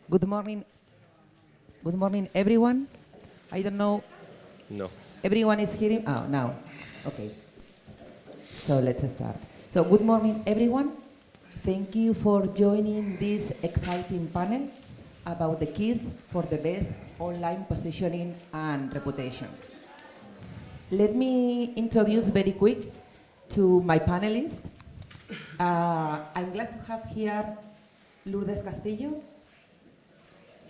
Good morning. Good morning, everyone. I don't know. No. Everyone is hearing? Oh, now. Okay. So let's start. So good morning, everyone. Thank you for joining this exciting panel about the keys for the best online positioning and reputation. Let me introduce very quick to my panelists. I'm glad to have here Lourdes Castillo.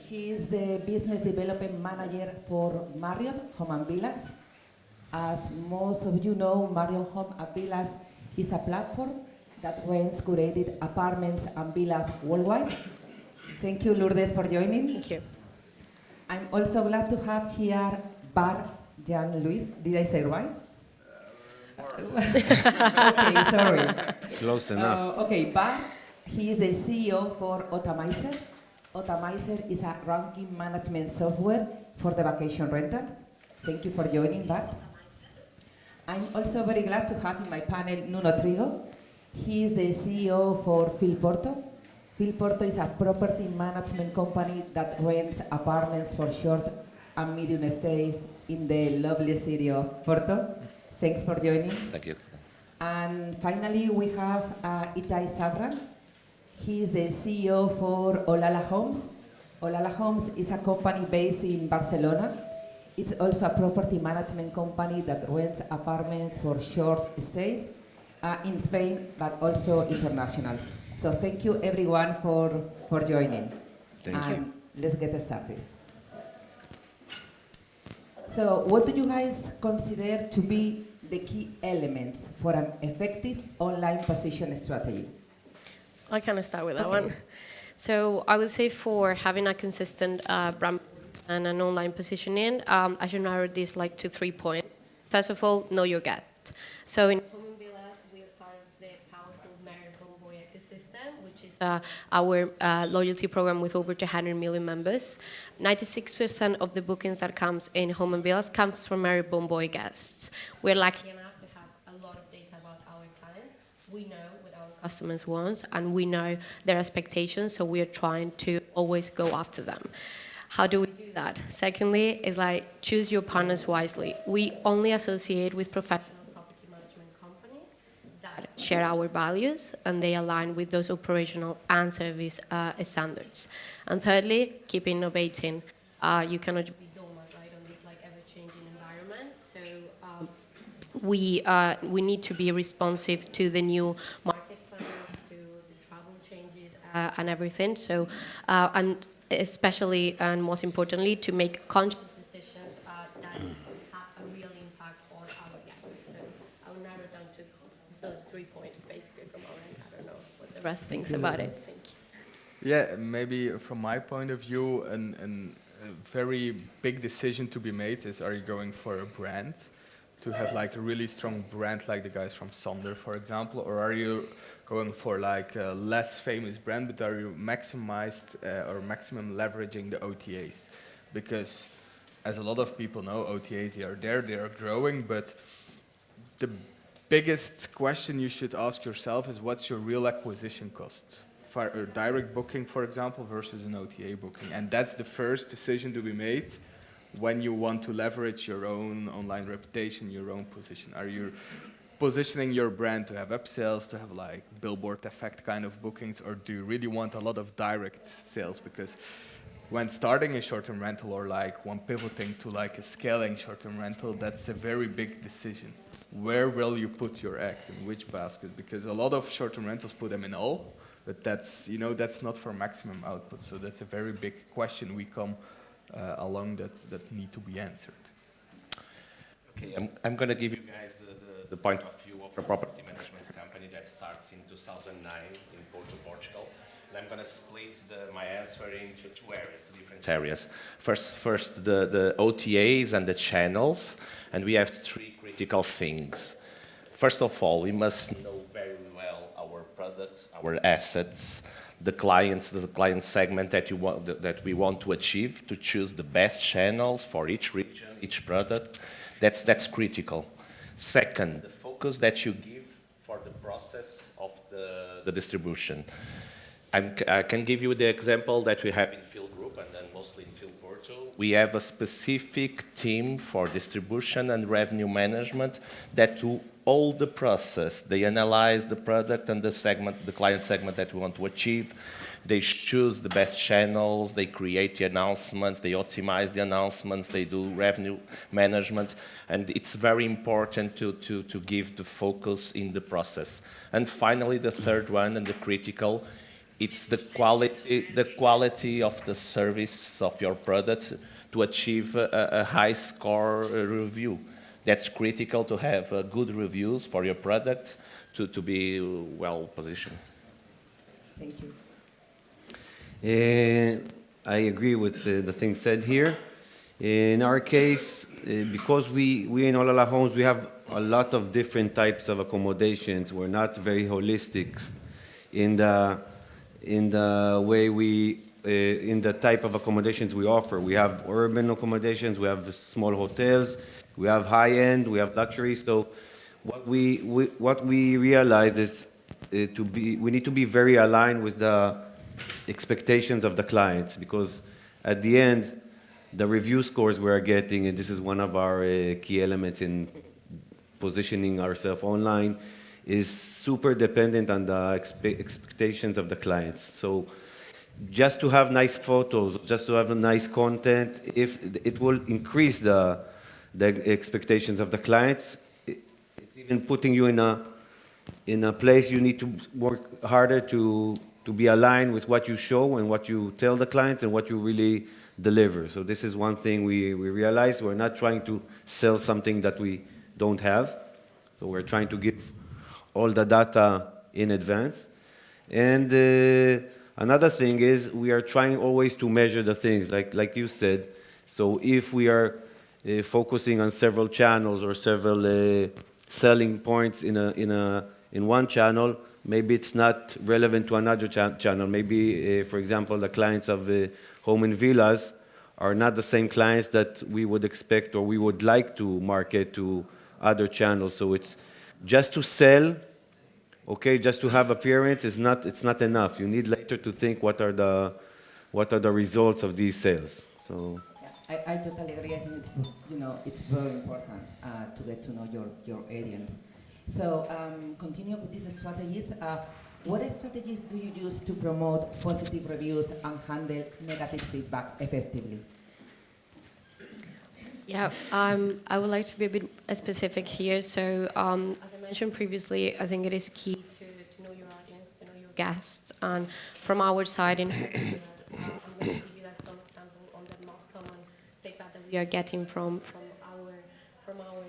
She is the Business Development Manager for Marriott Home and Vilas. As most of you know, Marriott Home and Vilas is a platform that rents curated apartments and villas worldwide. Thank you, Lourdes, for joining. Thank you. I'm also glad to have here Bart-Jan Luis. Did I say it right? Okay, sorry. Close enough. Okay, Bart, he is the CEO for Otamiser. Otamiser is a ranking management software for the vacation rental. Thank you for joining, Bart. I'm also very glad to have in my panel Nuno Trigo. He is the CEO for Phil Porto. Phil Porto is a property management company that rents apartments for short and medium stays in the lovely city of Porto. Thanks for joining. Thank you. And finally, we have Ittai Savran. He is the CEO for Olala Homes. Olala Homes is a company based in Barcelona. It's also a property management company that rents apartments for short stays in Spain, but also internationals. So thank you everyone for joining. Thank you. Let's get started. So what do you guys consider to be the key elements for an effective online position strategy? I can start with that Okay. one. So I would say for having a consistent brand and an online positioning, I should narrow this like to 3 points. First of all, know your guest. So in Home Vilas, we are part of the powerful Marriott Bonvoy ecosystem, which is our loyalty program with over 200 million members. 96% of the bookings that comes in Home Vilas comes from Marriott Bonvoy guests. We're lucky enough to have a lot of data about our clients. We know what our customers want, and we know their expectations, so we are trying to always go after them. How do we do that? Secondly, is like choose your partners wisely. We only associate with professional property management companies that share our values and they align with those operational and service standards. And thirdly, keep innovating. You cannot be dormant, right, on this like ever-changing environment. So we need to be responsive to the new market trends, to the travel changes and everything. So and especially and most importantly, to make conscious decisions that have a real impact on our guests. So I will narrow down to those 3 points basically from our end. I don't know what the rest thinks about it. Thank you. Yeah, maybe from my point of view, a very big decision to be made is, are you going for a brand, to have like a really strong brand like the guys from Sandra, for example, or are you going for like a less famous brand, but are you maximized or maximum leveraging the OTAs? Because as a lot of people know, OTAs, they are growing, but the biggest question you should ask yourself is what's your real acquisition cost? For a direct booking, for example, versus an OTA booking. And that's the first decision to be made when you want to leverage your own online reputation, your own position. Are you positioning your brand to have upsells, to have like billboard effect kind of bookings, or do you really want a lot of direct sales? Because when starting a short-term rental or like when pivoting to like a scaling short-term rental, that's a very big decision. Where will you put your eggs, in which basket? Because a lot of short-term rentals put them in all, but that's, you know, that's not for maximum output. So that's a very big question we come along that need to be answered. Okay, I'm going to give you guys the point of view of a property management company that starts in 2009 in Porto, Portugal. And I'm going to split my answer into two different areas. First the OTAs and the channels, and we have three critical things. First of all, we must know very well our products, our assets, the client segment that we want to achieve, to choose the best channels for each region, each product. That's critical. Second, the focus that you give for the process of the distribution. I can give you the example that we have in Phil we have a specific team for distribution and revenue management that do all the process. They analyze the product and the segment, the client segment that we want to achieve. They choose the best channels, they create the announcements, they optimize the announcements, they do revenue management, and it's very important to give the focus in the process. And finally, the third one, and the critical, it's the quality of the service of your product to achieve a high score review. That's critical to have good reviews for your product to be well positioned. Thank you. I agree with the things said here. In our case, because we in Olala Homes, we have a lot of different types of accommodations. We're not very holistic in the way we, in the type of accommodations we offer. We have urban accommodations, we have small hotels, we have high-end, we have luxury. So what we realize is we need to be very aligned with the expectations of the clients, because at the end, the review scores we're getting, and this is one of our key elements in positioning ourselves online, is super dependent on the expectations of the clients. So just to have nice photos, just to have a nice content, if it will increase the expectations of the clients, it's even putting you in a place you need to work harder to be aligned with what you show and what you tell the clients and what you really deliver. So this is one thing we realize. We're not trying to sell something that we don't have. So we're trying to give all the data in advance. And another thing is we are trying always to measure the things, like you said. So if we are focusing on several channels or several selling points in one channel, maybe it's not relevant to another channel. Maybe, for example, the clients of Home and Vilas are not the same clients that we would expect or we would like to market to other channels. So it's just to sell, okay, just to have appearance it's not enough. You need later to think what are the results of these sales. So yeah, I totally agree. I think it's very important to get to know your audience. So continue with these strategies. What strategies do you use to promote positive reviews and handle negative feedback effectively? Yeah, I would like to be a bit specific here. So as I mentioned previously, I think it is key to know your audience, to know your guests. And from our side, I'm going to give you some example on the most common feedback that we are getting from our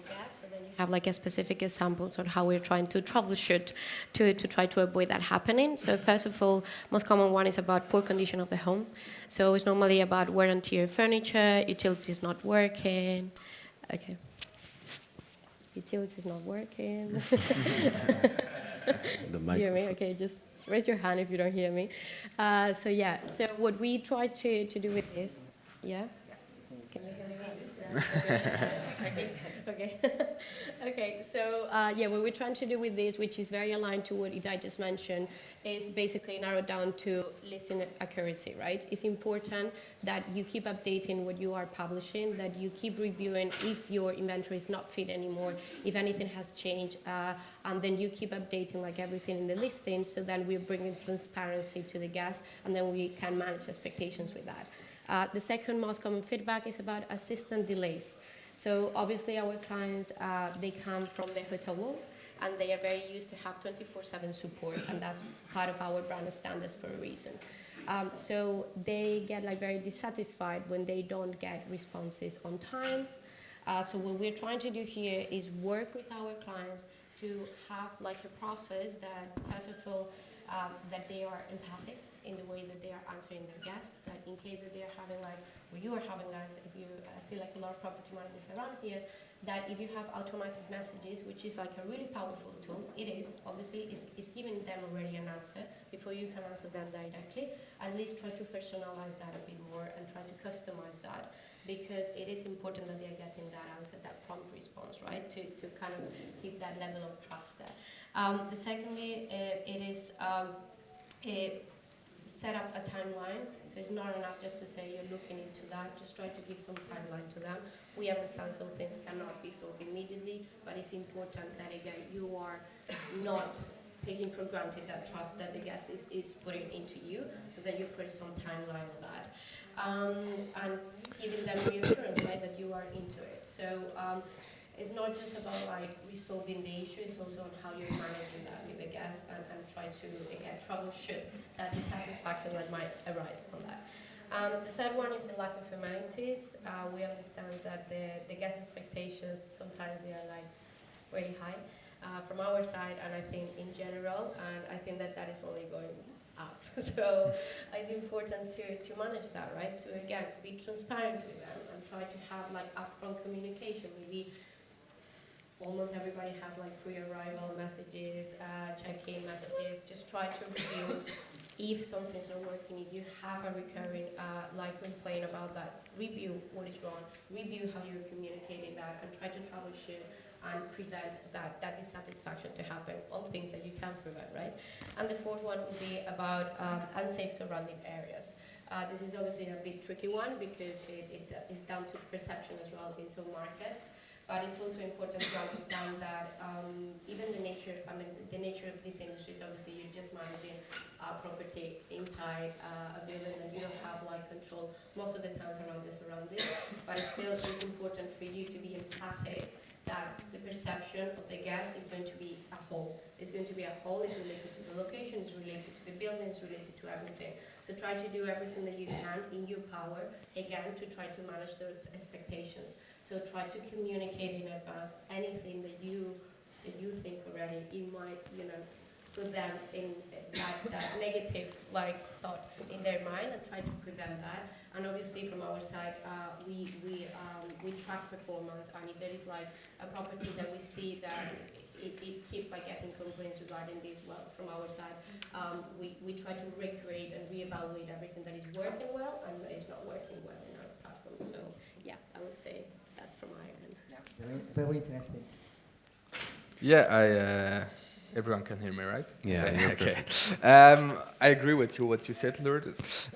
guests. So then you have like a specific examples on how we're trying to troubleshoot to try to avoid that happening. So first of all, most common one is about poor condition of the home. So it's normally about wear and tear furniture, utilities not working. Okay. Utilities not working. the mic. Hear me? Okay, just raise your hand if you don't hear me. So yeah, so what we try to do with this, yeah? Can you hear me? Okay. Okay. So yeah, what we're trying to do with this, which is very aligned to what Ittai just mentioned, is basically narrow down to listing accuracy, right? It's important that you keep updating what you are publishing, that you keep reviewing if your inventory is not fit anymore, if anything has changed, and then you keep updating like everything in the listing, so then we're bringing transparency to the guests, and then we can manage expectations with that. The second most common feedback is about assistant delays. So obviously our clients, they come from the hotel world and they are very used to have 24/7 support, and that's part of our brand standards for a reason. So they get like very dissatisfied when they don't get responses on time. So what we're trying to do here is work with our clients to have like a process that, first of all, that they are empathic in the way that they are answering their guests, that in case that they are having like, or you are having guys, if you see like a lot of property managers around here, that if you have automatic messages, which is like a really powerful tool, it is, obviously, it's giving them already an answer before you can answer them directly. At least try to personalize that a bit more and try to customize that, because it is important that they are getting that answer, that prompt response, right, to kind of keep that level of trust there. Secondly, it is set up a timeline. So So it's not enough just to say you're looking into that, just try to give some timeline to them. We understand some things cannot be solved immediately, but it's important that, again, you are not taking for granted that trust that the guest is putting into you, so that you put some timeline on that. And giving them reassurance, right, that you are into it. So it's not just about like resolving the issue, it's also on how you're managing that with the guest and try to, again, troubleshoot that dissatisfaction that might arise from that. The third one is the lack of amenities. We understand that the guest expectations, sometimes they are like really high from our side, and I think in general, and I think that is only going up. So it's important to manage that, right? To, again, be transparent with them and try to have like upfront communication. Maybe almost everybody has like pre-arrival messages, check-in messages. Just try to review if something's not working, if you have a recurring like complaint about that, review what is wrong, review how you're communicating that, and try to troubleshoot and prevent that dissatisfaction to happen on things that you can prevent, right? And the fourth one would be about unsafe surrounding areas. This is obviously a bit tricky one because it is down to perception as well in some markets. But it's also important to understand that even the nature of this industry is obviously you're just managing property inside a building and you don't have like control most of the times around the surroundings. But it still is important for you to be empathic that the perception of the guest is going to be a whole. It's going to be a whole, it's related to the location, it's related to the building, it's related to everything. So try to do everything that you can in your power, again, to try to manage those expectations. So try to communicate in advance anything that you think already you might, put them in that negative like thought in their mind, and try to prevent that. And obviously from our side, we track performance, and if there is like a property that we see that it keeps like getting complaints regarding this, well, from our side, we try to recreate and reevaluate everything that is working well and that is not working well in our platform. So yeah, I would say that's from my end. Yeah. Very interesting. Yeah, everyone can hear me, right? Yeah. Okay. I agree with you what you said, Lourdes.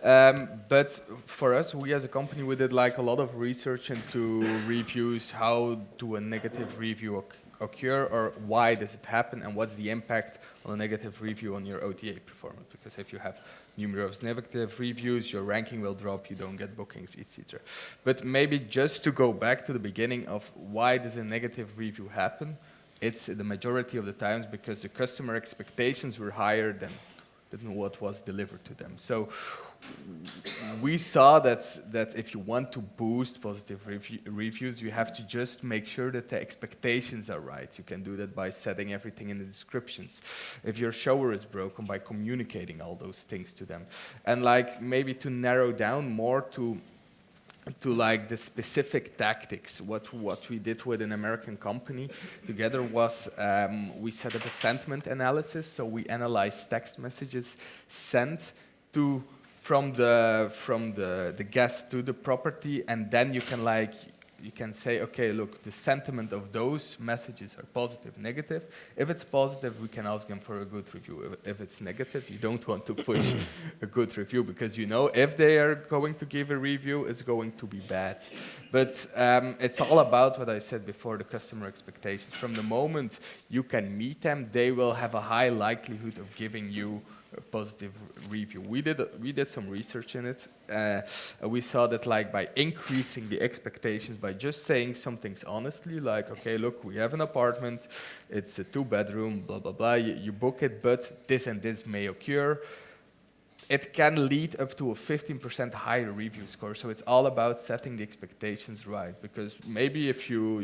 But for us, we as a company, we did like a lot of research into reviews. How do a negative review occur, or why does it happen, and what's the impact on a negative review on your OTA performance? Because if you have numerous negative reviews, your ranking will drop, you don't get bookings, etc. But maybe just to go back to the beginning of why does a negative review happen, it's the majority of the times because the customer expectations were higher than what was delivered to them. So we saw that if you want to boost positive reviews, you have to just make sure that the expectations are right. You can do that by setting everything in the descriptions. If your shower is broken, by communicating all those things to them. And like maybe to narrow down more to like the specific tactics. What we did with an American company together was we set up a sentiment analysis. So we analyzed text messages sent from the guest to the property, and then you can say, okay, look, the sentiment of those messages are positive, negative. If it's positive, we can ask them for a good review. If it's negative, you don't want to push a good review, because if they are going to give a review, it's going to be bad. But it's all about what I said before, the customer expectations. From the moment you can meet them, they will have a high likelihood of giving you a positive review. We did some research in it. We saw that like by increasing the expectations, by just saying some things honestly, like, okay, look, we have an apartment, it's a 2-bedroom, blah, blah, blah, you book it, but this and this may occur. It can lead up to a 15% higher review score. So it's all about setting the expectations right, because maybe if you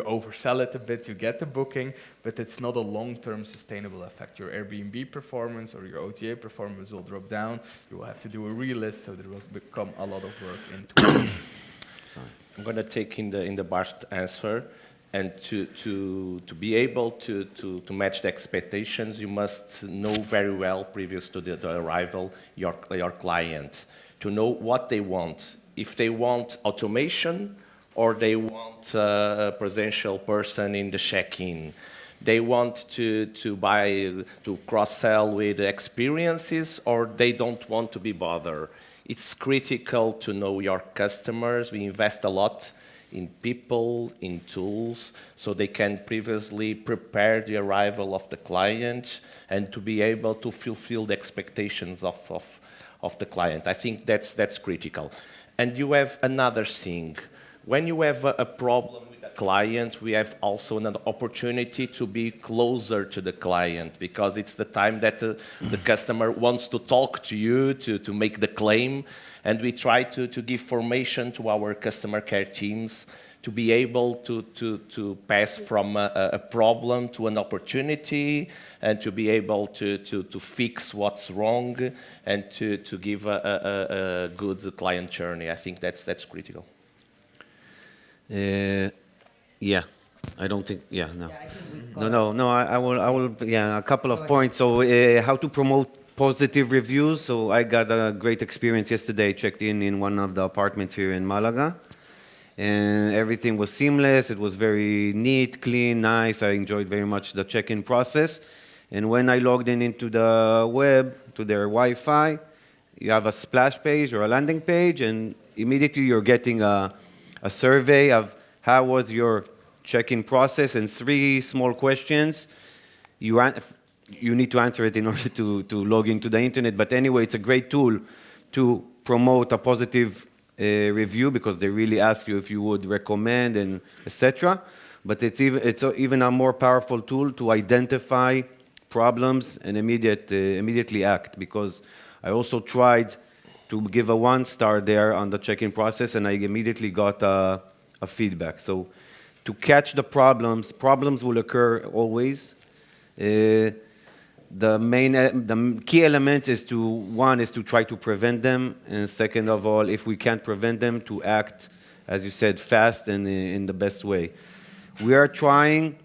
oversell it a bit, you get the booking, but it's not a long-term sustainable effect. Your Airbnb performance or your OTA performance will drop down. You will have to do a relist, so there will become a lot of work into it. I'm going to take in the Bart answer. And to be able to match the expectations, you must know very well, previous to the arrival, your client, to know what they want. If they want automation, or they want a presential person in the check-in. They want to cross-sell with experiences, or they don't want to be bothered. It's critical to know your customers. We invest a lot in people, in tools, so they can previously prepare the arrival of the client and to be able to fulfill the expectations of the client. I think that's critical. And you have another thing. When you have a problem with a client, we have also an opportunity to be closer to the client, because it's the time that the customer wants to talk to you, to make the claim. And we try to give formation to our customer care teams to be able to pass from a problem to an opportunity, and to be able to fix what's wrong, and to give a good client journey. I think that's critical. Yeah, I don't think, yeah, no. Yeah, I think No, I will, yeah, a couple of points. So how to promote positive reviews. So I got a great experience yesterday. I checked in one of the apartments here in Malaga, and everything was seamless. It was very neat, clean, nice. I enjoyed very much the check-in process. And when I logged in into the web, to their Wi-Fi, you have a splash page or a landing page, and immediately you're getting a survey of how was your check-in process, and 3 small questions. You need to answer it in order to log into the internet. But anyway, it's a great tool to promote a positive review, because they really ask you if you would recommend and etc. But it's even a more powerful tool to identify problems and immediately act, because I also tried to give a 1-star there on the check-in process, and I immediately got a feedback. So to catch the problems will occur always. The key elements is one is to try to prevent them, and second of all, if we can't prevent them, to act, as you said, fast and in the best way. We are trying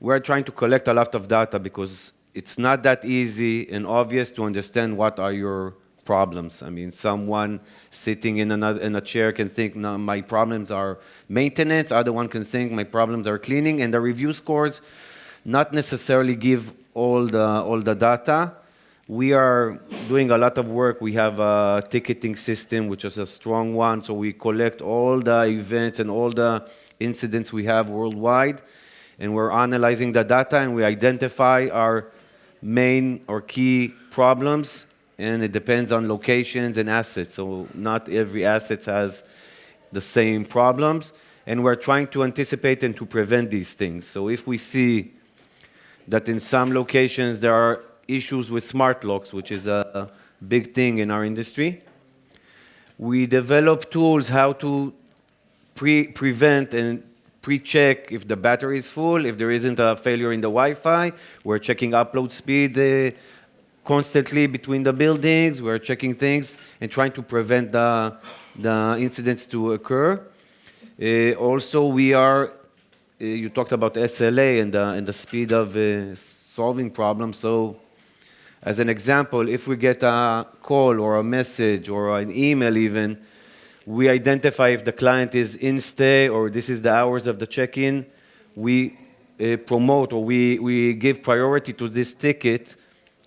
to collect a lot of data, because it's not that easy and obvious to understand what are your problems. I mean, someone sitting in a chair can think, no, my problems are maintenance. Other one can think my problems are cleaning, and the review scores not necessarily give all the data. We are doing a lot of work. We have a ticketing system, which is a strong one, so we collect all the events and all the incidents we have worldwide, and we're analyzing the data, and we identify our main or key problems, and it depends on locations and assets. So not every asset has the same problems, and we're trying to anticipate and to prevent these things. So if we see that in some locations there are issues with smart locks, which is a big thing in our industry, we develop tools how to prevent and pre-check if the battery is full, if there isn't a failure in the Wi-Fi. We're checking upload speed constantly between the buildings. We're checking things and trying to prevent the incidents to occur. Also, we are, you talked about SLA and the speed of solving problems. So as an example, if we get a call or a message or an email even, we identify if the client is in stay or this is the hours of the check-in. We promote or we give priority to this ticket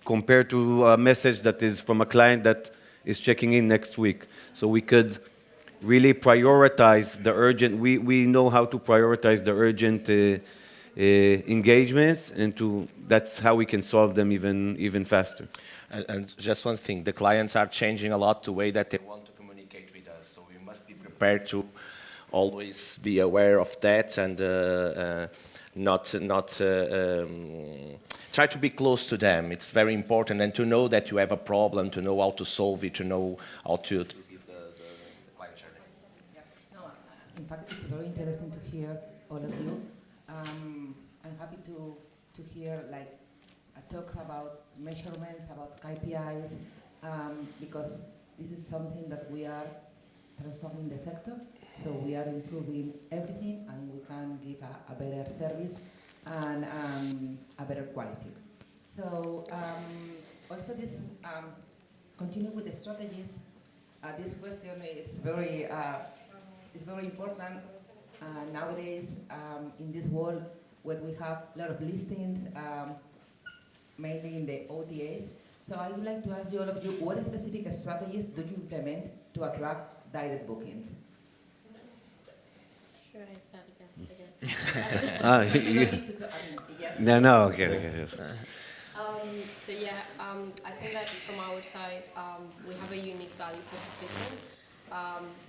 compared to a message that is from a client that is checking in next week. So we could really prioritize the urgent. We know how to prioritize the urgent engagements, and that's how we can solve them even faster. And just one thing, the clients are changing a lot the way that they want to communicate with us. So we must be prepared to always be aware of that, and try to be close to them. It's very important, and to know that you have a problem, to know how to solve it, to know how to give the client journey. Yeah. No, in fact, it's very interesting to hear all of you. I'm happy to hear talks about measurements, about KPIs, because this is something that we are transforming the sector. So we are improving everything, and we can give a better service and a better quality. So also this, continue with the strategies. This question is very important nowadays in this world where we have a lot of listings, mainly in the OTAs. So I would like to ask you all of you, what specific strategies do you implement to attract direct bookings? Sure, I start again. You don't need to I mean, yes. No, okay. So yeah, I think that from our side, we have a unique value proposition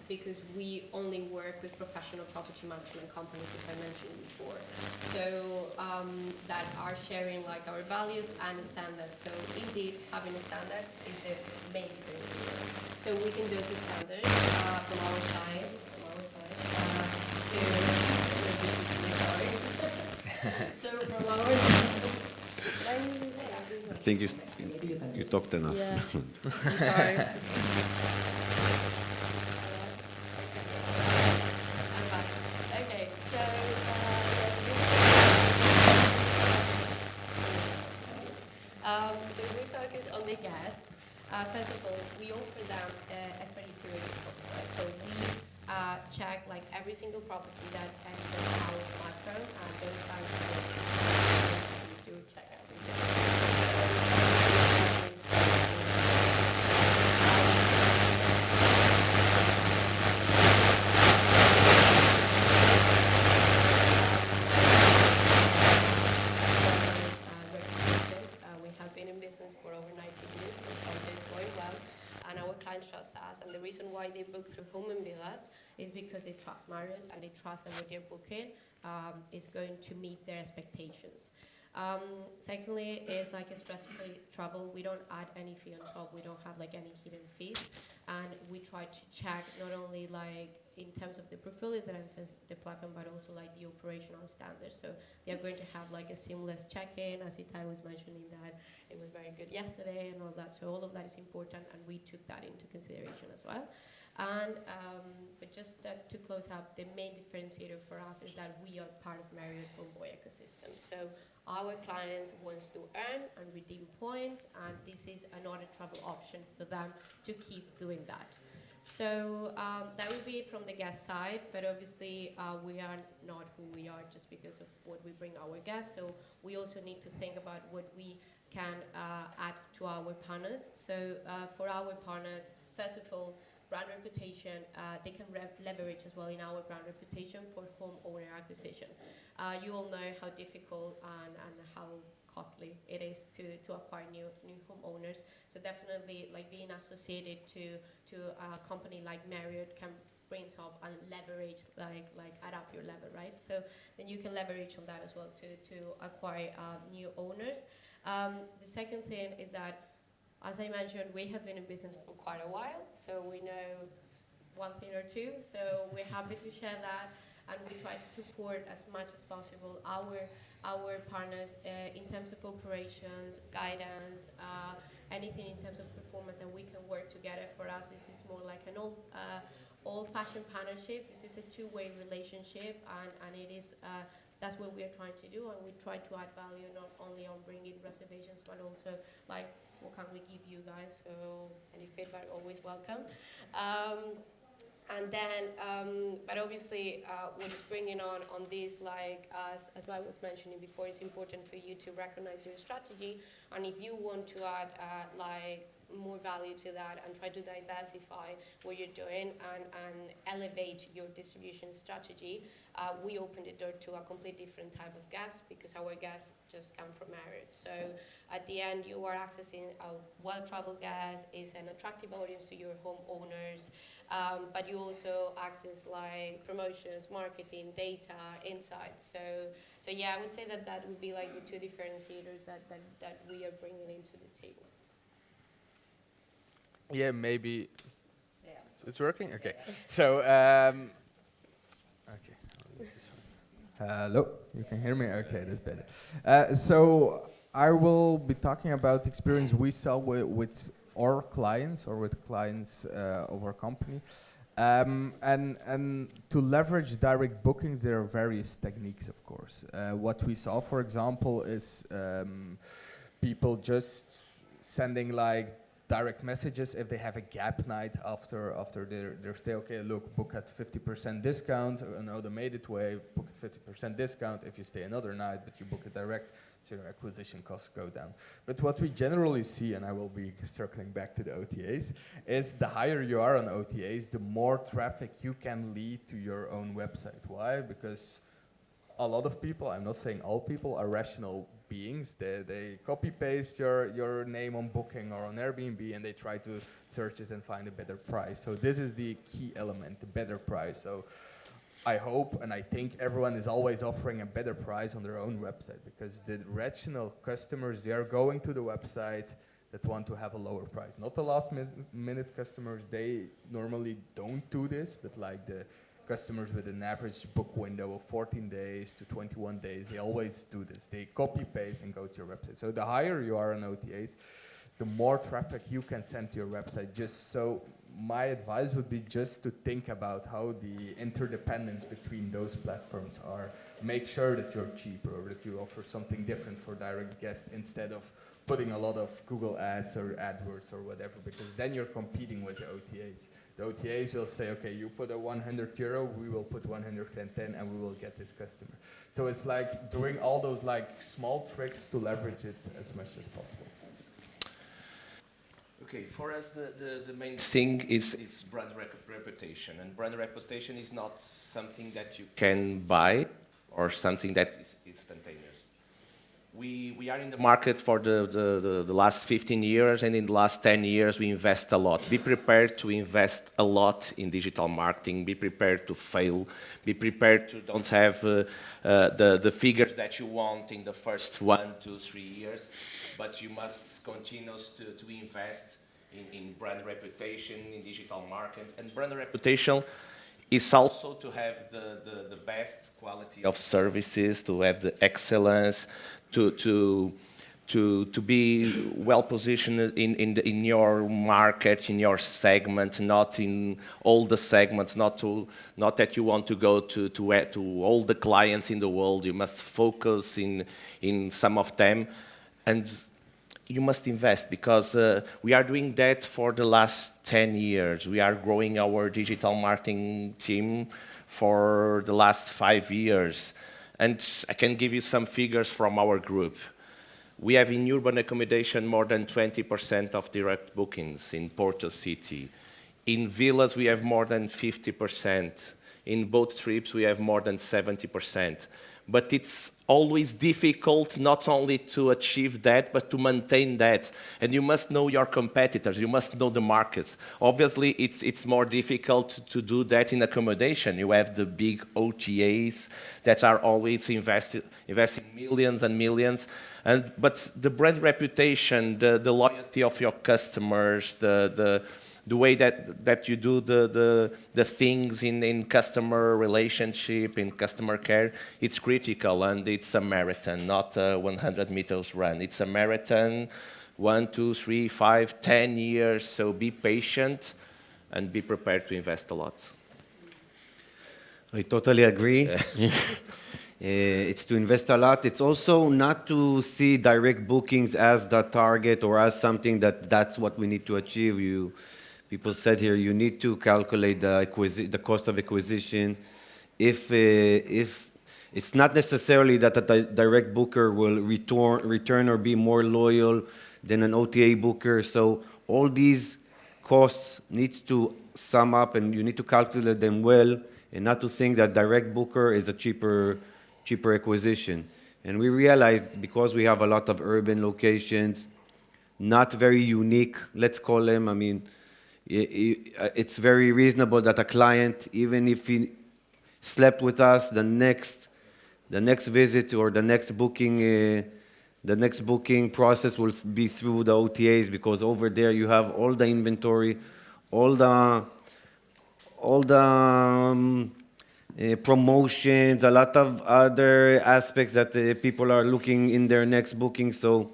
because we only work with professional property management companies, as I mentioned before. So that are sharing like our values and standards. So indeed, having standards is the main difference. So we can go to standards from our side, so from our I think you talked enough. Yeah, I'm sorry. I'm back. Okay, so so we focus on the guests. First of all, we offer them as per curated property. So we check like every single property that enters our platform and those kinds of we do check everything. We have been in business for over 19 years, and something is going well. And our clients trust us, and the reason why they book through Home and Vilas is because they trust Marriott and they trust that what they're booking is going to meet their expectations. Secondly, is like a stress-free travel. We don't add any fee on top. We don't have like any hidden fees, and we try to check not only like in terms of the portfolio that enters the platform, but also like the operational standards. So they are going to have like a seamless check-in, as Ittai was mentioning that it was very good yesterday and all that. So all of that is important, and we took that into consideration as well. And but just to close up, the main differentiator for us is that we are part of Marriott Bonvoy ecosystem. So our clients want to earn and redeem points, and this is another travel option for them to keep doing that. So that would be from the guest side, but obviously we are not who we are just because of what we bring our guests. So we also need to think about what we can add to our partners. So for our partners, first of all, brand reputation, they can leverage as well in our brand reputation for homeowner acquisition. You all know how difficult and how costly it is to acquire new homeowners. So definitely like being associated to a company like Marriott can bring up and leverage, like add up your level, right? So then you can leverage on that as well to acquire new owners. The second thing is that, as I mentioned, we have been in business for quite a while, so we know one thing or two, so we're happy to share that, and we try to support as much as possible our partners in terms of operations, guidance, anything in terms of performance, and we can work together. For us, this is more like an old-fashioned partnership. This is a two-way relationship, and it is that's what we are trying to do, and we try to add value not only on bringing reservations, but also like what can we give you guys. So any feedback always welcome. And then, but obviously, what's bringing on this, like as I was mentioning before, it's important for you to recognize your strategy, and if you want to add like more value to that and try to diversify what you're doing and elevate your distribution strategy, we open the door to a completely different type of guest, because our guests just come from Marriott. So at the end, you are accessing a well-traveled guest, is an attractive audience to your homeowners, but you also access like promotions, marketing, data, insights. So yeah, I would say that would be like the two differentiators that we are bringing into the table. Yeah, maybe. Yeah. So it's working? Okay. So, okay. I'll use this one. Hello, you can hear me? Okay, that's better. So I will be talking about the experience we saw with our clients or with clients of our company. And to leverage direct bookings, there are various techniques, of course. What we saw, for example, is people just sending like direct messages if they have a gap night after their stay. Okay, look, book at 50% discount, an automated way, book at 50% discount if you stay another night, but you book it direct, so your acquisition costs go down. But what we generally see, and I will be circling back to the OTAs, is the higher you are on OTAs, the more traffic you can lead to your own website. Why? Because a lot of people, I'm not saying all people, are rational beings. They copy-paste your name on Booking or on Airbnb, and they try to search it and find a better price. So this is the key element, the better price. So I hope and I think everyone is always offering a better price on their own website, because the rational customers, they are going to the website that want to have a lower price. Not the last minute customers, they normally don't do this, but like the customers with an average book window of 14 days to 21 days, they always do this. They copy paste and go to your website. So the higher you are on OTAs, the more traffic you can send to your website. Just so my advice would be just to think about how the interdependence between those platforms are. Make sure that you're cheaper or that you offer something different for direct guests instead of putting a lot of Google ads or AdWords or whatever, because then you're competing with the OTAs. The OTAs will say, okay, you put a 100 euro, we will put 110 and we will get this customer. So it's like doing all those like small tricks to leverage it as much as possible. Okay, for us the main thing is brand reputation, and brand reputation is not something that you can buy or something that is instantaneous. We are in the market for the last 15 years, and in the last 10 years we invest a lot. Be prepared to invest a lot in digital marketing, be prepared to fail, be prepared to don't have the figures that you want in the first 1, 2, 3 years, but you must continue to invest in brand reputation, in digital marketing, and brand reputation is also to have the best quality of services, to have the excellence, to be well positioned in your market, in your segment, not in all the segments, not that you want to go to all the clients in the world. You must focus in some of them, and you must invest, because we are doing that for the last 10 years. We are growing our digital marketing team for the last 5 years. And I can give you some figures from our group. We have in urban accommodation more than 20% of direct bookings in Porto City. In villas, we have more than 50%. In boat trips, we have more than 70%. But it's always difficult not only to achieve that, but to maintain that. And you must know your competitors, you must know the markets. Obviously, it's more difficult to do that in accommodation. You have the big OTAs that are always investing millions and millions. But the brand reputation, the loyalty of your customers, the way that you do the things in customer relationship, in customer care, it's critical, and it's a marathon, not a 100 meters run. It's a marathon, 1, 2, 3, 5, 10 years, so be patient and be prepared to invest a lot. I totally agree. It's to invest a lot. It's also not to see direct bookings as the target or as something that's what we need to achieve. People said here, you need to calculate the cost of acquisition. If it's not necessarily that a direct booker will return or be more loyal than an OTA booker. So all these costs need to sum up, and you need to calculate them well, and not to think that direct booker is a cheaper acquisition. And we realized, because we have a lot of urban locations, not very unique, let's call them, I mean, it's very reasonable that a client, even if he slept with us, the next visit or the next booking process will be through the OTAs, because over there you have all the inventory, all the promotions, a lot of other aspects that people are looking in their next booking. So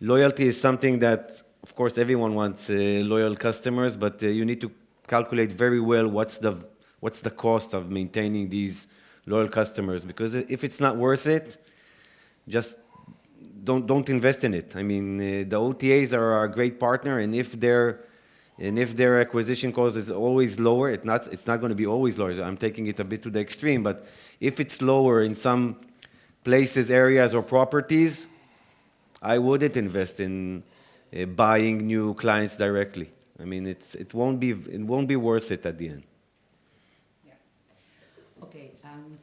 loyalty is something that, of course, everyone wants loyal customers, but you need to calculate very well what's the cost of maintaining these loyal customers. Because if it's not worth it, just don't invest in it. I mean, the OTAs are a great partner, and if their acquisition cost is always lower, it's not going to be always lower. I'm taking it a bit to the extreme, but if it's lower in some places, areas, or properties, I wouldn't invest in buying new clients directly. I mean, it won't be worth it at the end. Yeah. Okay.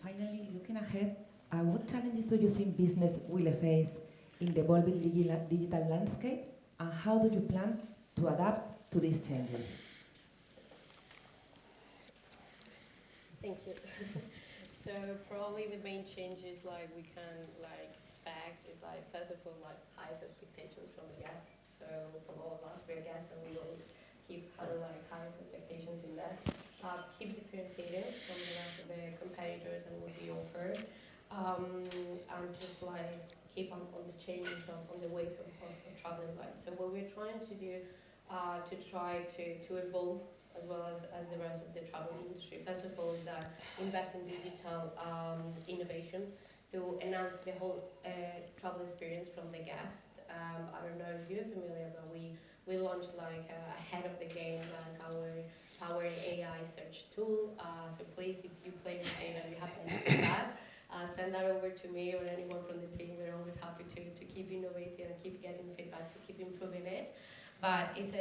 Finally, looking ahead, what challenges do you think business will face in the evolving digital landscape, and how do you plan to adapt to these changes? Thank you. So probably the main changes like we can expect is first of all highest expectations from the guests. So from all of us, we're guests and we always keep having highest expectations in that. Keep differentiating from the rest of the competitors and what we offer. And just keep on the changes on the ways of traveling, right? So what we're trying to do to try to evolve as well as the rest of the travel industry. First of all is that invest in digital innovation to enhance the whole travel experience from the guest. I don't know if you're familiar, but we launched ahead of the game our AI search tool. So please, if you play with data, you have to use that. Send that over to me or anyone from the team. We're always happy to keep innovating and keep getting feedback to keep improving it. But it's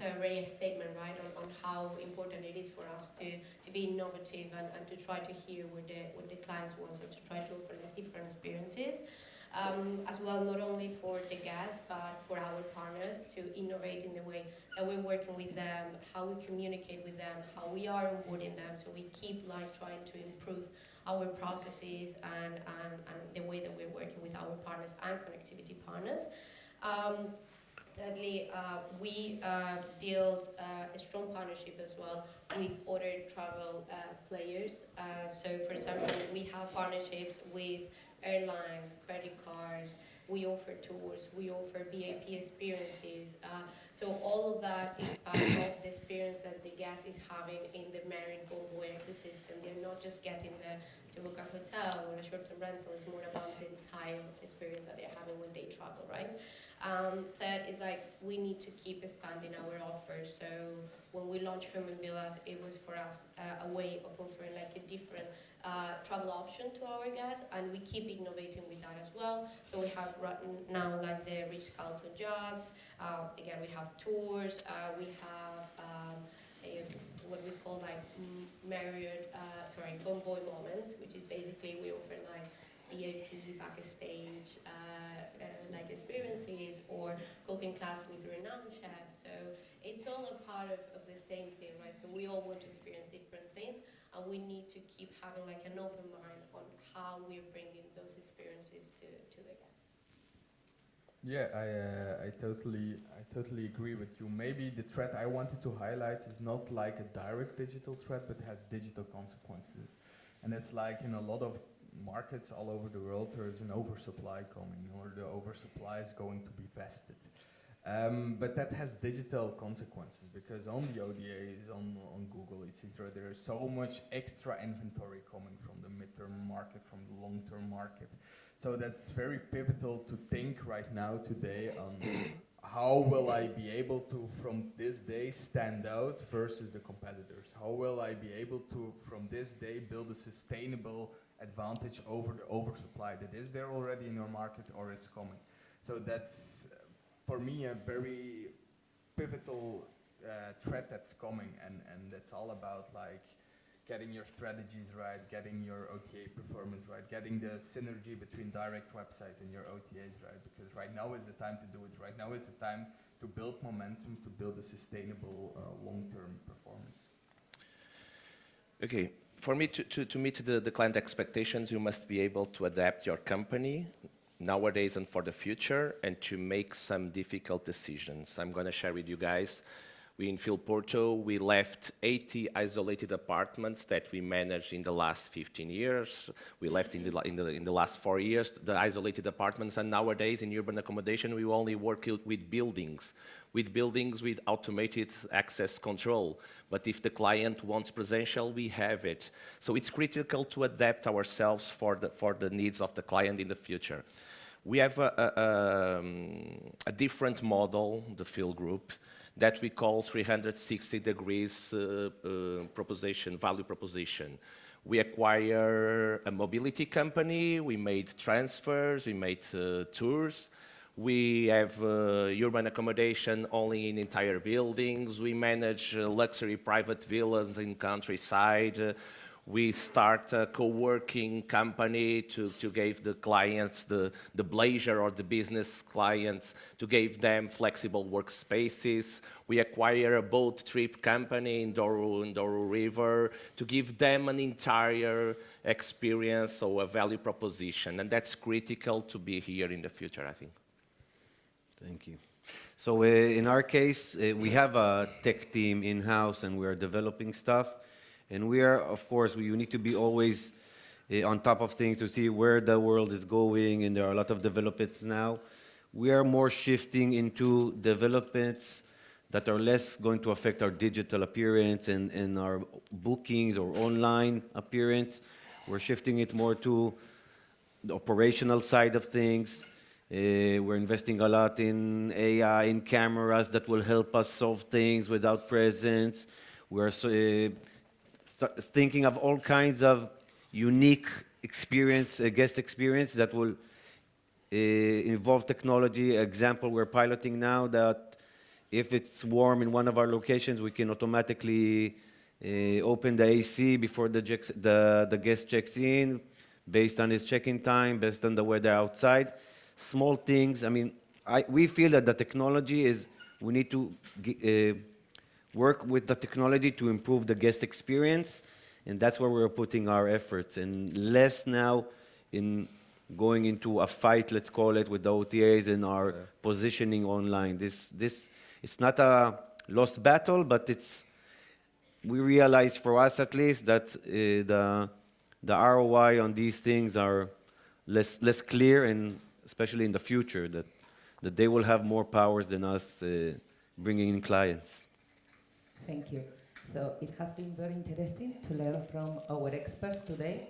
already a statement, right, on how important it is for us to be innovative and to try to hear what the clients want, so to try to offer different experiences. As well, not only for the guests, but for our partners to innovate in the way that we're working with them, how we communicate with them, how we are onboarding them, so we keep trying to improve our processes and the way that we're working with our partners and connectivity partners. Thirdly, we build a strong partnership as well with other travel players. So for example, we have partnerships with airlines, credit cards, we offer tours, we offer VIP experiences. So all of that is part of the experience that the guest is having in the Marriott Bonvoy ecosystem. They're not just getting to book a hotel or a short-term rental. It's more about the entire experience that they're having when they travel, right? Third is we need to keep expanding our offers. So when we launched Home and Villas, it was for us a way of offering a different travel option to our guests, and we keep innovating with that as well. So we have now the Ritz-Carlton yachts. Again, we have tours. We have what we call Marriott, Bonvoy moments, which is basically we offer VIP backstage experiences or cooking class with renowned chefs. So it's all a part of the same thing, right? So we all want to experience different things, and we need to keep having an open mind on how we're bringing those experiences to the guests. Yeah, I totally agree with you. Maybe the threat I wanted to highlight is not a direct digital threat, but has digital consequences. And it's in a lot of markets all over the world, there is an oversupply coming, or the oversupply is going to be vested. But that has digital consequences, because on the ODAs, on Google, etc., there is so much extra inventory coming from the midterm market, from the long-term market. So that's very pivotal to think right now today on how will I be able to, from this day, stand out versus the competitors? How will I be able to, from this day, build a sustainable advantage over the oversupply that is there already in your market or is coming? So that's, for me, a very pivotal threat that's coming, and that's all about getting your strategies right, getting your OTA performance right, getting the synergy between direct website and your OTAs right, because right now is the time to do it. Right now is the time to build momentum, to build a sustainable long-term performance. Okay, for me to meet the client expectations, you must be able to adapt your company nowadays and for the future, and to make some difficult decisions. I'm going to share with you guys. We in Porto, we left 80 isolated apartments that we managed in the last 15 years. We left in the last 4 years the isolated apartments, and nowadays in urban accommodation we only work with buildings with automated access control. But if the client wants presential, we have it. So it's critical to adapt ourselves for the needs of the client in the future. We have a different model, the field group, that we call 360 degrees proposition, value proposition. We acquire a mobility company, we made transfers, we made tours. We have urban accommodation only in entire buildings. We manage luxury private villas in countryside. We start a co-working company to give the clients, the leisure or the business clients, to give them flexible workspaces. We acquire a boat trip company in Douro River to give them an entire experience or a value proposition. And that's critical to be here in the future, I think. Thank you. So in our case, we have a tech team in-house and we are developing stuff. And we are, of course, you need to be always on top of things to see where the world is going, and there are a lot of developments now. We are more shifting into developments that are less going to affect our digital appearance and our bookings or online appearance. We're shifting it more to the operational side of things. We're investing a lot in AI, in cameras that will help us solve things without presence. We're thinking of all kinds of unique experience, guest experience that will involve technology. Example, we're piloting now that if it's warm in one of our locations, we can automatically open the AC before the guest checks in, based on his check-in time, based on the weather outside. Small things. I mean, we feel that the technology is, we need to work with the technology to improve the guest experience, and that's where we're putting our efforts, and less now in going into a fight, let's call it, with the OTAs and our positioning online. It's not a lost battle, but we realize, for us at least, that the ROI on these things are less clear, and especially in the future, that they will have more powers than us bringing in clients. Thank you. So it has been very interesting to learn from our experts today.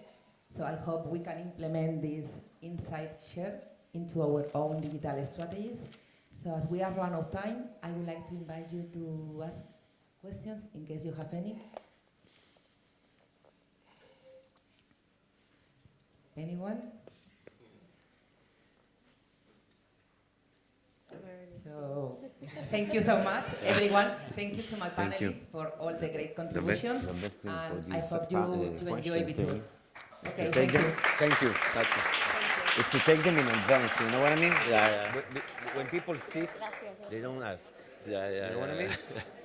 So I hope we can implement this insight share into our own digital strategies. So as we are run out of time, I would like to invite you to ask questions in case you have any. Anyone? So, thank you so much, everyone. Thank you to my Thank you. panelists for all the great contributions. The best thing for And I these hope you enjoy Vitur. Okay, Take thank them. you. Thank you. It's to take them in advance, you know what I mean? Yeah. When people sit, they don't ask. Yeah. You know what I mean?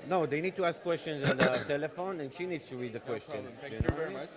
No, they need to ask questions on the telephone, and she needs to read the questions. Thank you very much.